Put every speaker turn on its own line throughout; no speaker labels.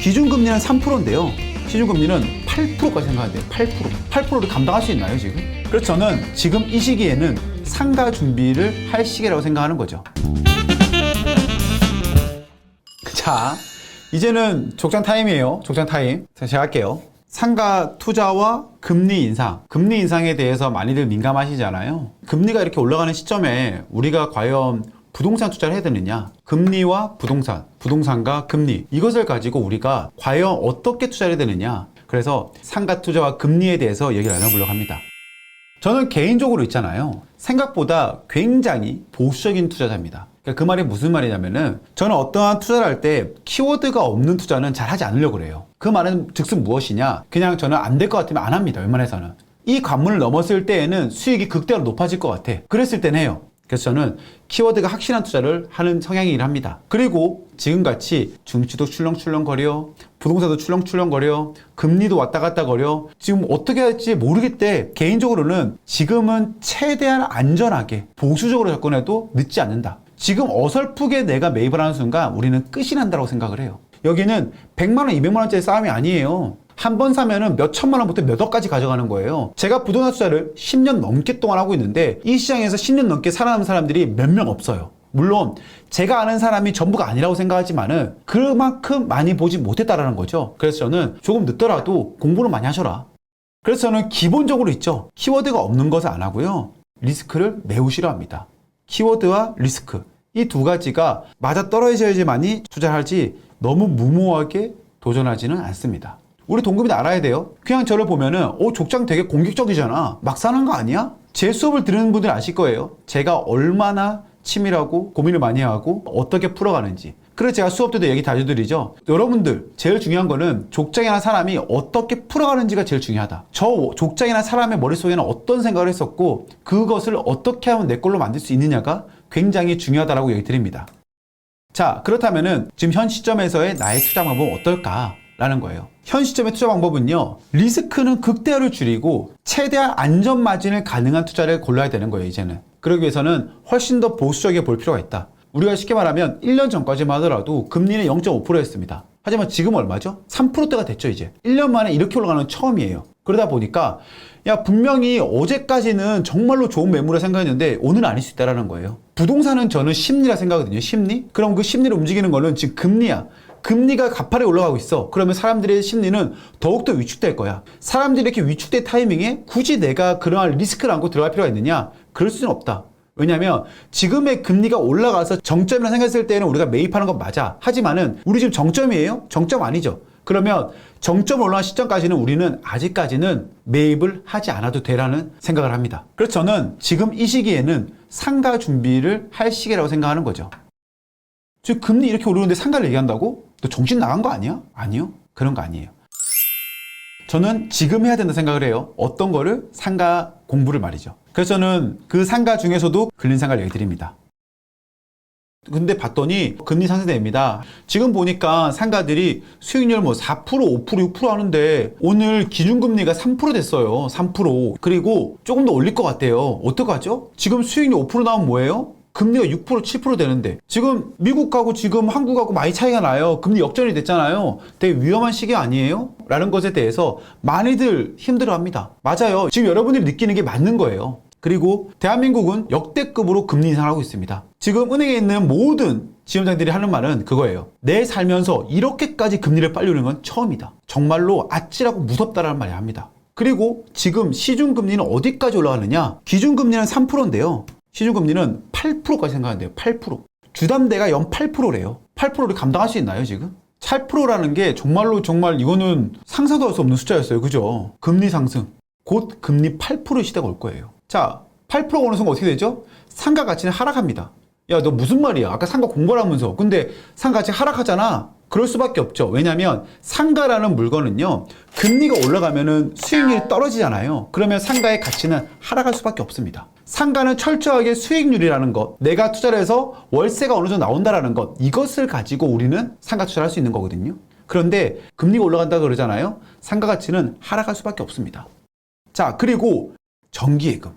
기준금리는 3%인데요. 시중금리는 8%까지 생각하는데요. 8%. 8%를 감당할 수 있나요, 지금? 그래서 저는 지금 이 시기에는 상가 준비를 할 시기라고 생각하는 거죠. 자, 이제는 족장 타임이에요. 족장 타임. 자, 제가 할게요. 상가 투자와 금리 인상. 금리 인상에 대해서 많이들 민감하시잖아요. 금리가 이렇게 올라가는 시점에 우리가 과연 부동산 투자를 해야 되느냐? 금리와 부동산, 부동산과 금리. 이것을 가지고 우리가 과연 어떻게 투자를 해야 되느냐? 그래서 상가 투자와 금리에 대해서 얘기를 나눠보려고 합니다. 저는 개인적으로 있잖아요. 생각보다 굉장히 보수적인 투자자입니다. 그러니까 그 말이 무슨 말이냐면은 저는 어떠한 투자를 할 때 키워드가 없는 투자는 잘 하지 않으려고 그래요. 그 말은 즉슨 무엇이냐? 그냥 저는 안 될 것 같으면 안 합니다. 웬만해서는. 이 관문을 넘었을 때에는 수익이 극대로 높아질 것 같아. 그랬을 땐 해요. 그래서 저는 키워드가 확실한 투자를 하는 성향이긴 합니다. 그리고 지금같이 중치도 출렁출렁거려, 부동산도 출렁출렁거려, 금리도 왔다 갔다 거려. 지금 어떻게 할지 모르겠대. 개인적으로는 지금은 최대한 안전하게 보수적으로 접근해도 늦지 않는다. 지금 어설프게 내가 매입을 하는 순간 우리는 끝이 난다고 생각을 해요. 여기는 100만 원, 200만 원짜리 싸움이 아니에요. 한 번 사면은 몇 천만 원부터 몇 억까지 가져가는 거예요. 제가 부동산 투자를 10년 넘게 동안 하고 있는데 이 시장에서 10년 넘게 살아남은 사람들이 몇 명 없어요. 물론 제가 아는 사람이 전부가 아니라고 생각하지만은 그만큼 많이 보지 못했다라는 거죠. 그래서 저는 조금 늦더라도 공부를 많이 하셔라. 그래서 저는 기본적으로 있죠. 키워드가 없는 것을 안 하고요. 리스크를 매우 싫어합니다. 키워드와 리스크. 이 두 가지가 맞아 떨어져야지만이 투자를 하지 너무 무모하게 도전하지는 않습니다. 우리 동급이 알아야 돼요. 그냥 저를 보면은 족장 되게 공격적이잖아. 막 사는 거 아니야? 제 수업을 들으는 분들 아실 거예요. 제가 얼마나 치밀하고 고민을 많이 하고 어떻게 풀어가는지. 그래서 제가 수업 때도 얘기 자주 드리죠. 여러분들 제일 중요한 거는 족장이나 사람이 어떻게 풀어가는지가 제일 중요하다. 저 족장이나 사람의 머릿속에는 어떤 생각을 했었고 그것을 어떻게 하면 내 걸로 만들 수 있느냐가 굉장히 중요하다고 얘기 드립니다. 자, 그렇다면은 지금 현 시점에서의 나의 투자 방법은 어떨까? 라는 거예요. 현 시점의 투자 방법은요, 리스크는 극대화를 줄이고 최대한 안전 마진을 가능한 투자를 골라야 되는 거예요, 이제는. 그러기 위해서는 훨씬 더 보수적이게 볼 필요가 있다. 우리가 쉽게 말하면 1년 전까지만 하더라도 금리는 0.5%였습니다. 하지만 지금 얼마죠? 3%대가 됐죠, 이제. 1년 만에 이렇게 올라가는 건 처음이에요. 그러다 보니까 야, 분명히 어제까지는 정말로 좋은 매물을 생각했는데 오늘은 아닐 수 있다는 거예요. 부동산은 저는 심리라 생각하거든요. 심리? 그럼 그 심리를 움직이는 거는 지금 금리야. 금리가 가파르게 올라가고 있어. 그러면 사람들의 심리는 더욱더 위축될 거야. 사람들이 이렇게 위축된 타이밍에 굳이 내가 그러한 리스크를 안고 들어갈 필요가 있느냐? 그럴 수는 없다. 왜냐면 지금의 금리가 올라가서 정점이라 생각했을 때는 우리가 매입하는 건 맞아. 하지만은 우리 지금 정점이에요? 정점 아니죠. 그러면 정점 올라간 시점까지는 우리는 아직까지는 매입을 하지 않아도 되라는 생각을 합니다. 그래서 저는 지금 이 시기에는 상가 준비를 할 시기라고 생각하는 거죠. 즉 금리 이렇게 오르는데 상가를 얘기한다고? 너 정신 나간 거 아니야? 아니요. 그런 거 아니에요. 저는 지금 해야 된다 생각을 해요. 어떤 거를? 상가 공부를 말이죠. 그래서 저는 그 상가 중에서도 근린상가를 얘기 드립니다. 근데 봤더니 금리 상승됩니다. 지금 보니까 상가들이 수익률 4%, 5%, 6% 하는데 오늘 기준금리가 3% 됐어요. 3%. 그리고 조금 더 올릴 것 같아요. 어떡하죠? 지금 수익률 5% 나오면 뭐예요? 금리가 6%, 7% 되는데 지금 미국하고 지금 한국하고 많이 차이가 나요. 금리 역전이 됐잖아요. 되게 위험한 시기 아니에요? 라는 것에 대해서 많이들 힘들어합니다. 맞아요. 지금 여러분들이 느끼는 게 맞는 거예요. 그리고 대한민국은 역대급으로 금리 인상을 하고 있습니다. 지금 은행에 있는 모든 지점장들이 하는 말은 그거예요. 내 살면서 이렇게까지 금리를 빨리 오르는 건 처음이다. 정말로 아찔하고 무섭다라는 말을 합니다. 그리고 지금 시중금리는 어디까지 올라가느냐? 기준금리는 3%인데요. 시중금리는 8%까지 생각하는데요. 8%. 주담대가 연 8%래요. 8%를 감당할 수 있나요, 지금? 8%라는 게 정말 이거는 상상도 할 수 없는 숫자였어요. 그죠? 금리 상승. 곧 금리 8%의 시대가 올 거예요. 자, 8% 오는 순간 어떻게 되죠? 상가 가치는 하락합니다. 야, 너 무슨 말이야? 아까 상가 공부하면서. 근데 상가 가치 하락하잖아. 그럴 수밖에 없죠. 왜냐하면 상가라는 물건은요, 금리가 올라가면은 수익률이 떨어지잖아요. 그러면 상가의 가치는 하락할 수밖에 없습니다. 상가는 철저하게 수익률이라는 것, 내가 투자를 해서 월세가 어느 정도 나온다라는 것, 이것을 가지고 우리는 상가 투자를 할 수 있는 거거든요. 그런데 금리가 올라간다 그러잖아요. 상가 가치는 하락할 수밖에 없습니다. 자, 그리고 정기예금.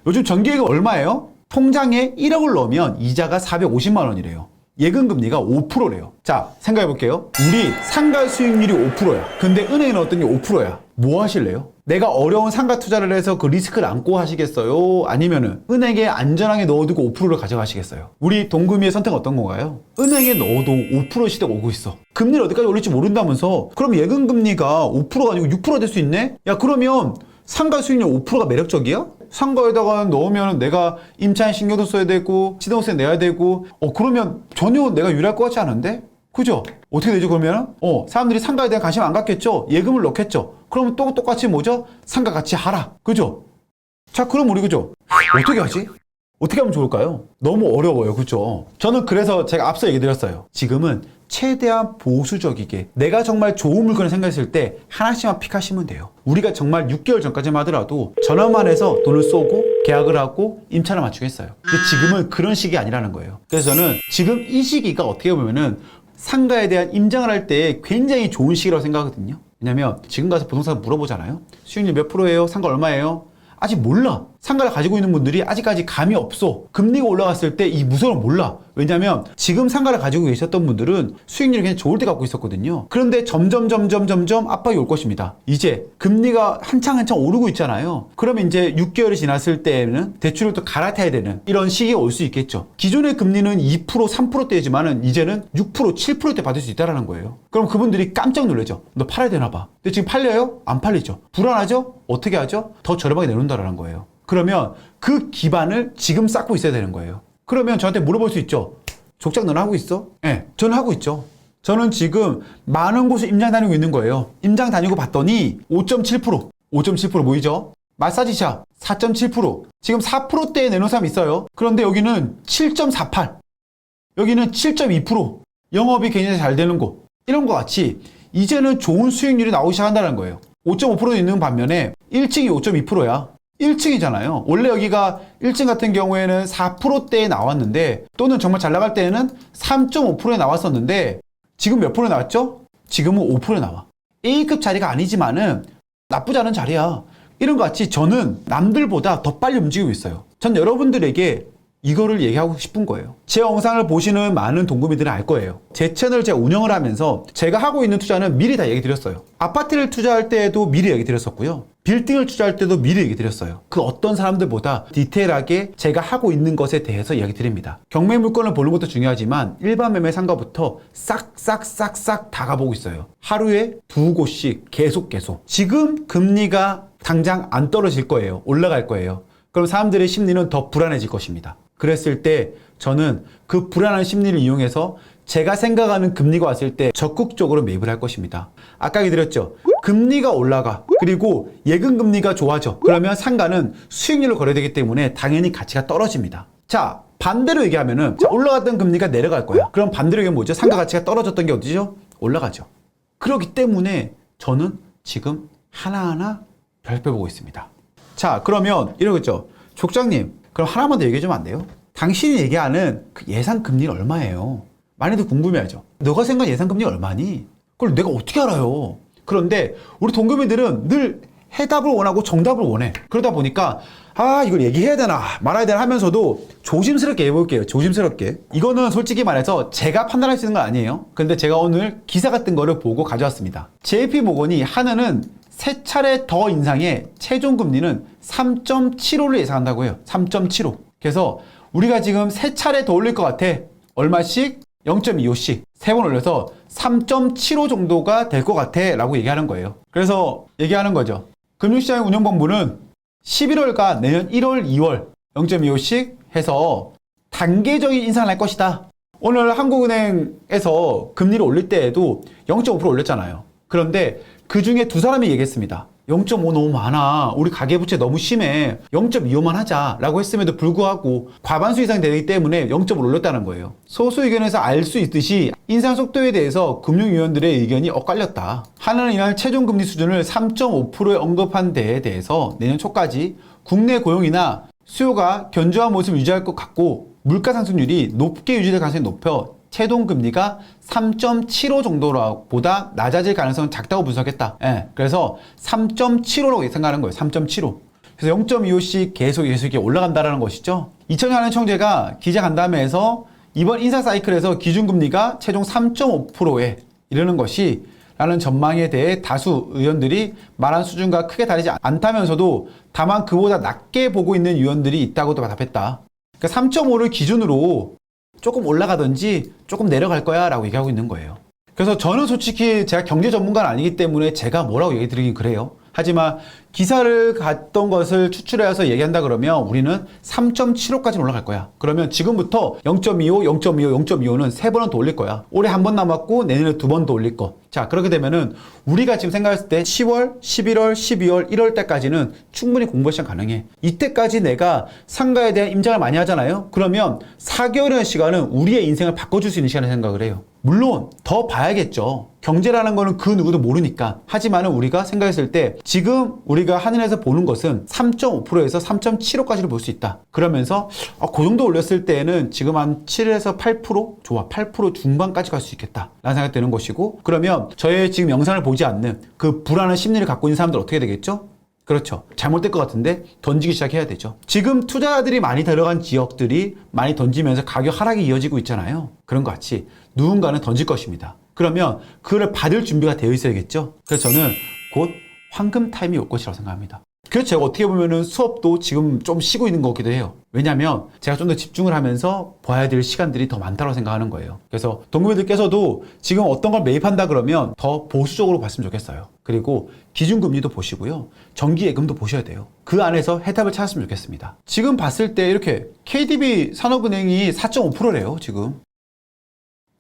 요즘 정기예금 얼마예요? 통장에 1억을 넣으면 이자가 450만 원이래요. 예금 금리가 5%래요. 자, 생각해 볼게요. 우리 상가 수익률이 5%야. 근데 은행은 어떤 게 5%야. 뭐 하실래요? 내가 어려운 상가 투자를 해서 그 리스크를 안고 하시겠어요? 아니면은 은행에 안전하게 넣어두고 5%를 가져가시겠어요? 우리 동금이의 선택은 어떤 건가요? 은행에 넣어도 5% 시대가 오고 있어. 금리를 어디까지 올릴지 모른다면서? 그럼 예금 금리가 5%가 아니고 6%가 될 수 있네? 야, 그러면 상가 수익률 5%가 매력적이야? 상가에다가 넣으면 내가 임차인 신경도 써야 되고 시동세 내야 되고 그러면 전혀 내가 유리할 것 같지 않은데? 그죠? 어떻게 되죠 그러면? 사람들이 상가에 대한 관심 안 갖겠죠? 예금을 넣겠죠? 그러면 또 똑같이 뭐죠? 상가 같이 하라. 그죠? 자, 그럼 우리 그죠? 어떻게 하지? 어떻게 하면 좋을까요? 너무 어려워요. 그죠? 저는 그래서 제가 앞서 얘기 드렸어요. 지금은 최대한 보수적이게 내가 정말 좋은 물건을 생각했을 때 하나씩만 픽하시면 돼요. 우리가 정말 6개월 전까지만 하더라도 전화만 해서 돈을 쏘고 계약을 하고 임차를 맞추겠어요. 근데 지금은 그런 시기 아니라는 거예요. 그래서 저는 지금 이 시기가 어떻게 보면은 상가에 대한 임장을 할 때 굉장히 좋은 시기라고 생각하거든요. 왜냐면 지금 가서 부동산 물어보잖아요. 수익률 몇 프로예요? 상가 얼마예요? 아직 몰라. 상가를 가지고 있는 분들이 아직까지 감이 없어. 금리가 올라갔을 때 이 무서움을 몰라. 왜냐면 지금 상가를 가지고 계셨던 분들은 수익률이 그냥 좋을 때 갖고 있었거든요. 그런데 점점 압박이 올 것입니다. 이제 금리가 한창 오르고 있잖아요. 그러면 이제 6개월이 지났을 때에는 대출을 또 갈아타야 되는 이런 시기가 올 수 있겠죠. 기존의 금리는 2%, 3%대지만은 이제는 6%, 7%대 받을 수 있다는 거예요. 그럼 그분들이 깜짝 놀라죠. 너 팔아야 되나 봐. 근데 지금 팔려요? 안 팔리죠. 불안하죠? 어떻게 하죠? 더 저렴하게 내놓는다라는 거예요. 그러면 그 기반을 지금 쌓고 있어야 되는 거예요. 그러면 저한테 물어볼 수 있죠. 족장 너는 하고 있어? 네, 저는 하고 있죠. 저는 지금 많은 곳에 임장 다니고 있는 거예요. 임장 다니고 봤더니 5.7%, 5.7% 보이죠? 마사지샵 4.7%, 지금 4%대에 내놓은 사람 있어요. 그런데 여기는 7.48, 여기는 7.2%, 영업이 굉장히 잘 되는 곳. 이런 것 같이 이제는 좋은 수익률이 나오기 시작한다는 거예요. 5.5% 있는 반면에 1층이 5.2%야. 1층이잖아요. 원래 여기가 1층 같은 경우에는 4%대에 나왔는데 또는 정말 잘 나갈 때에는 3.5%에 나왔었는데 지금 몇 프로에 나왔죠? 지금은 5%에 나와. A급 자리가 아니지만은 나쁘지 않은 자리야. 이런 것 같이 저는 남들보다 더 빨리 움직이고 있어요. 전 여러분들에게 이거를 얘기하고 싶은 거예요. 제 영상을 보시는 많은 동구미들은 알 거예요. 제 채널을 제가 운영을 하면서 제가 하고 있는 투자는 미리 다 얘기 드렸어요. 아파트를 투자할 때에도 미리 얘기 드렸었고요. 빌딩을 투자할 때도 미리 얘기 드렸어요. 그 어떤 사람들보다 디테일하게 제가 하고 있는 것에 대해서 이야기 드립니다. 경매 물건을 보는 것도 중요하지만 일반 매매 상가부터 싹싹 다 가보고 있어요. 하루에 2곳씩 계속. 지금 금리가 당장 안 떨어질 거예요. 올라갈 거예요. 그럼 사람들의 심리는 더 불안해질 것입니다. 그랬을 때 저는 그 불안한 심리를 이용해서 제가 생각하는 금리가 왔을 때 적극적으로 매입을 할 것입니다. 아까 얘기드렸죠. 금리가 올라가. 그리고 예금 금리가 좋아져. 그러면 상가는 수익률을 걸어야 되기 때문에 당연히 가치가 떨어집니다. 자, 반대로 얘기하면은 올라갔던 금리가 내려갈 거야. 그럼 반대로 얘기하면 뭐죠? 상가 가치가 떨어졌던 게 어디죠? 올라가죠. 그렇기 때문에 저는 지금 하나하나 별표 보고 있습니다. 자, 그러면 이러겠죠. 족장님, 그럼 하나만 더 얘기해 주면 안 돼요? 당신이 얘기하는 그 예상금리는 얼마예요? 많이들 궁금해하죠. 너가 생각한 예상금리 얼마니? 그걸 내가 어떻게 알아요? 그런데 우리 동금이들은 늘 해답을 원하고 정답을 원해. 그러다 보니까 이걸 얘기해야 되나 말아야 되나 하면서도 조심스럽게 해볼게요. 조심스럽게. 이거는 솔직히 말해서 제가 판단할 수 있는 건 아니에요. 근데 제가 오늘 기사 같은 거를 보고 가져왔습니다. JP모건이 하나는 세 차례 더 인상의 최종 금리는 3.75를 예상한다고 해요. 3.75. 그래서 우리가 지금 세 차례 더 올릴 것 같아. 얼마씩? 0.25씩. 세 번 올려서 3.75 정도가 될 것 같아. 라고 얘기하는 거예요. 그래서 얘기하는 거죠. 금융시장운용본부는 11월과 내년 1월, 2월 0.25씩 해서 단계적인 인상을 할 것이다. 오늘 한국은행에서 금리를 올릴 때에도 0.5% 올렸잖아요. 그런데 그 중에 두 사람이 얘기했습니다. 0.5 너무 많아. 우리 가계부채 너무 심해. 0.25만 하자. 라고 했음에도 불구하고 과반수 이상 되기 때문에 0.5를 올렸다는 거예요. 소수 의견에서 알 수 있듯이 인상 속도에 대해서 금융위원들의 의견이 엇갈렸다. 하나는 이날 최종금리 수준을 3.5%에 언급한 데에 대해서 내년 초까지 국내 고용이나 수요가 견조한 모습을 유지할 것 같고 물가 상승률이 높게 유지될 가능성이 높여 최종금리가 3.75 정도보다 낮아질 가능성은 작다고 분석했다. 그래서 3.75라고 생각하는 거예요. 3.75. 그래서 0.25씩 계속 올라간다는 것이죠. 2000년 청재가 기자간담회에서 이번 인상 사이클에서 기준금리가 최종 3.5%에 이르는 것이 라는 전망에 대해 다수 의원들이 말한 수준과 크게 다르지 않다면서도 다만 그보다 낮게 보고 있는 의원들이 있다고도 답했다. 그러니까 3.5를 기준으로 조금 올라가든지 조금 내려갈 거야 라고 얘기하고 있는 거예요. 그래서 저는 솔직히 제가 경제 전문가는 아니기 때문에 제가 뭐라고 얘기 드리긴 그래요. 하지만 기사를 갔던 것을 추출해서 얘기한다 그러면 우리는 3.75까지 올라갈 거야. 그러면 지금부터 0.25, 0.25, 0.25는 3번은 더 올릴 거야. 올해 한 번 남았고 내년에 2번 더 올릴 거. 자, 그렇게 되면은 우리가 지금 생각했을 때 10월, 11월, 12월, 1월 때까지는 충분히 공부 시간 가능해. 이때까지 내가 상가에 대한 임장을 많이 하잖아요. 그러면 4개월이라는 시간은 우리의 인생을 바꿔줄 수 있는 시간을 생각을 해요. 물론 더 봐야겠죠. 경제라는 거는 그 누구도 모르니까. 하지만은 우리가 생각했을 때 지금 우리가 하늘에서 보는 것은 3.5%에서 3.75까지를 볼 수 있다. 그러면서 그 정도 올렸을 때에는 지금 한 7에서 8%? 좋아. 8% 중반까지 갈 수 있겠다. 라는 생각이 드는 것이고, 그러면 저의 지금 영상을 보지 않는 그 불안한 심리를 갖고 있는 사람들 어떻게 되겠죠? 그렇죠. 잘못될 것 같은데 던지기 시작해야 되죠. 지금 투자자들이 많이 들어간 지역들이 많이 던지면서 가격 하락이 이어지고 있잖아요. 그런 것 같이 누군가는 던질 것입니다. 그러면 그걸 받을 준비가 되어 있어야겠죠. 그래서 저는 곧 황금 타임이 올 것이라고 생각합니다. 그래서 제가 어떻게 보면은 수업도 지금 좀 쉬고 있는 것 같기도 해요. 왜냐면 제가 좀 더 집중을 하면서 봐야 될 시간들이 더 많다고 생각하는 거예요. 그래서 동료들께서도 지금 어떤 걸 매입한다 그러면 더 보수적으로 봤으면 좋겠어요. 그리고 기준금리도 보시고요. 정기예금도 보셔야 돼요. 그 안에서 해답을 찾았으면 좋겠습니다. 지금 봤을 때 이렇게 KDB 산업은행이 4.5%래요, 지금.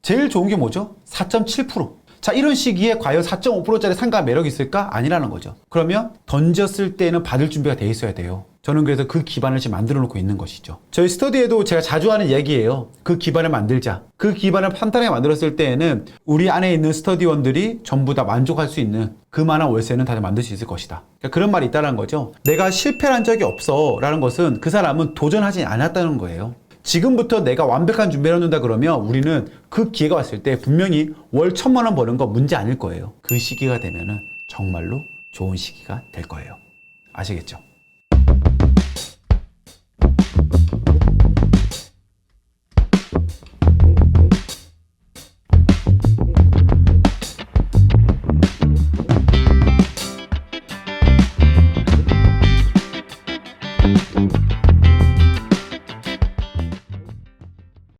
제일 좋은 게 뭐죠? 4.7%. 자, 이런 시기에 과연 4.5%짜리 상가 매력이 있을까? 아니라는 거죠. 그러면 던졌을 때는 받을 준비가 돼 있어야 돼요. 저는 그래서 그 기반을 지금 만들어 놓고 있는 것이죠. 저희 스터디에도 제가 자주 하는 얘기예요. 그 기반을 만들자. 그 기반을 탄탄하게 만들었을 때에는 우리 안에 있는 스터디원들이 전부 다 만족할 수 있는 그만한 월세는 다들 만들 수 있을 것이다. 그러니까 그런 말이 있다는 거죠. 내가 실패한 적이 없어 라는 것은 그 사람은 도전하지 않았다는 거예요. 지금부터 내가 완벽한 준비를 해놓는다 그러면 우리는 그 기회가 왔을 때 분명히 월 1,000만 원 버는 거 문제 아닐 거예요. 그 시기가 되면은 정말로 좋은 시기가 될 거예요. 아시겠죠?